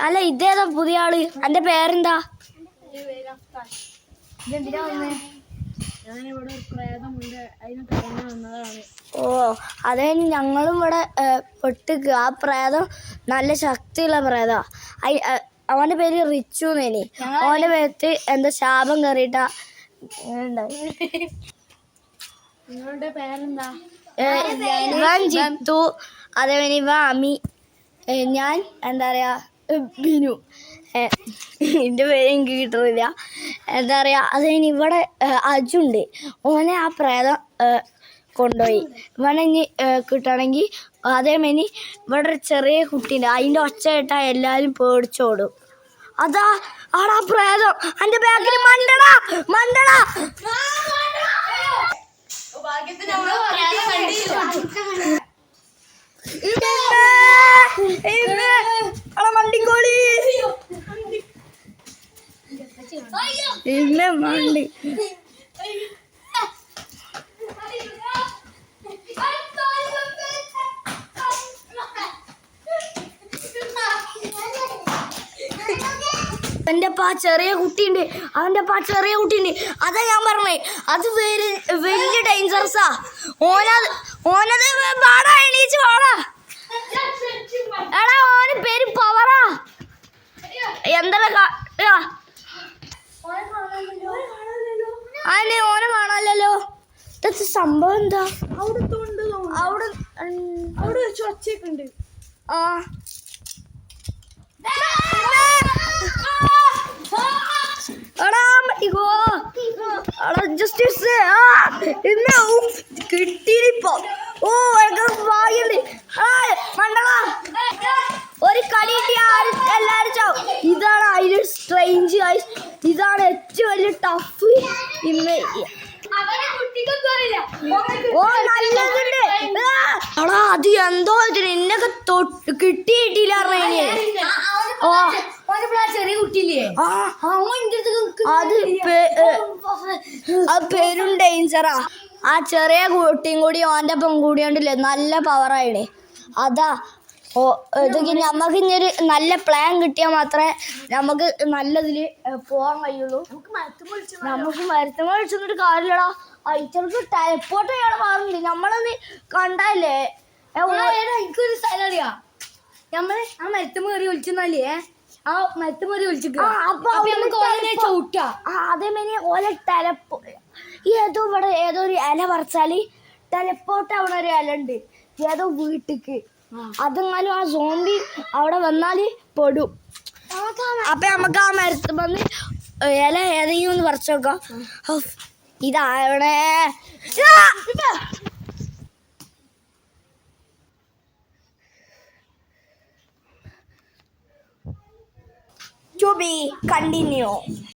അല്ല ഇതേതാ പുതിയ ആള്? എന്റെ പേരെന്താ? ഓ അതേ ഞങ്ങളും ഇവിടെ പെട്ടുക. ആ പ്രേതം നല്ല ശക്തിയുള്ള പ്രേതാ. അവന്റെ പേര് റിച്ചു എന്നേനി. അവന്റെ പേരത്ത് എന്താ ശാപം കയറിയിട്ടാ. നിങ്ങളുടെ പേരെന്താ? ഇവൻ ജിത്തു, അതേപോലെ ഇവ അമി, ഞാൻ എന്താ പറയാ ബിനു. എൻ്റെ പേര് എനിക്ക് കിട്ടുന്നില്ല. എന്താ പറയാ അതിന് ഇവിടെ അജുണ്ട്. ഓനെ ആ പ്രേതം കൊണ്ടുപോയി. ഇവനെ ഇനി കിട്ടണമെങ്കിൽ അതേമാതിരി ഇവിടെ ഒരു ചെറിയ കുട്ടീൻ്റെ അതിൻ്റെ ഒച്ച കേട്ടാൽ എല്ലാവരും പേടിച്ചോടും. അതാ ആടാ പ്രേതം എൻ്റെ ബാക്കിൽ മണ്ടടാ മണ്ടടാ. മണ്ടിക്കോളി ഇല്ല മണ്ടി. എൻ്റെ അപ്പ ചെറിയ കുട്ടിയുണ്ട്. അവൻ്റെ അപ്പ ചെറിയ കുട്ടിയുണ്ട്. അതാ ഞാൻ പറഞ്ഞേ, അത് വലിയ ഡേഞ്ചറസാ. ഓനത് പാടാ എണീച്ച് പാടാ. എടാ ഓന് പേര് പവറാ. എന്താ അതെ ഓനെ കാണാനല്ലോ. ഇതൊക്കെ സംഭവം എന്താ? അവിടെ ഒച്ചയൊക്കെയുണ്ട്. ആ കിട്ടിയിപ്പോ. ഓ ഒരു കളി എല്ലാരും ചാവും. ഇതാണ് അതില് സ്ട്രേഞ്ച്. ഇതാണ് ഏറ്റവും വലിയ ടഫ്. ഇന്ന് ഓ നല്ലതുണ്ട്. എടാ അത് എന്തോ നിന്നൊക്കെ കിട്ടിയിട്ടില്ല. ഓ ചെറിയ കുട്ടിയില്ലേ അത് പേരും ഡേഞ്ചറാ. ആ ചെറിയ കുട്ടിയും കൂടി ഓൻ്റെ ഒപ്പം കൂടിയോണ്ടില്ലേ നല്ല പവറായില്ലേ. അതാ ഓ ഇതൊക്കെ നമുക്ക് ഇനിയൊരു നല്ല പ്ലാൻ കിട്ടിയാൽ മാത്രമേ നമുക്ക് നല്ലതിൽ പോകാൻ കഴിയുള്ളൂ. നമുക്ക് മരത്തുമ്പോൾ വിളിച്ചൊന്നിട്ട് കാര്യമില്ലടാ. അയച്ചവർക്ക് ടെലിപ്പോർട്ട് ചെയ്യാൻ മാറുന്നുണ്ട്. നമ്മളൊന്ന് കണ്ടല്ലേ. എനിക്കൊരു സ്ഥലം അറിയാം. നമ്മള് ആ മരത്തുമ്പോൾ കയറി വിളിച്ചെന്നാലേ ആ മരത്തുമ്പോൾ വിളിച്ചിട്ട് അതേമാതിരി ഓലെ ഏതോ ഇവിടെ ഏതോ ഒരു ഇല പറിച്ചാല് ടെലിപ്പോർട്ട് അവിടെ ഒരു ഇല ഉണ്ട് ഏതോ വീട്ടിക്ക്. അതെങ്ങാനും ആ സോംബി അവിടെ വന്നാല് പെടും. അപ്പൊ നമുക്ക് ആ മരത്ത് വന്ന് ഇല ഏതെങ്കിലും ഒന്ന് പറിച്ചു നോക്കാം. ഇതാവണേ to be continue.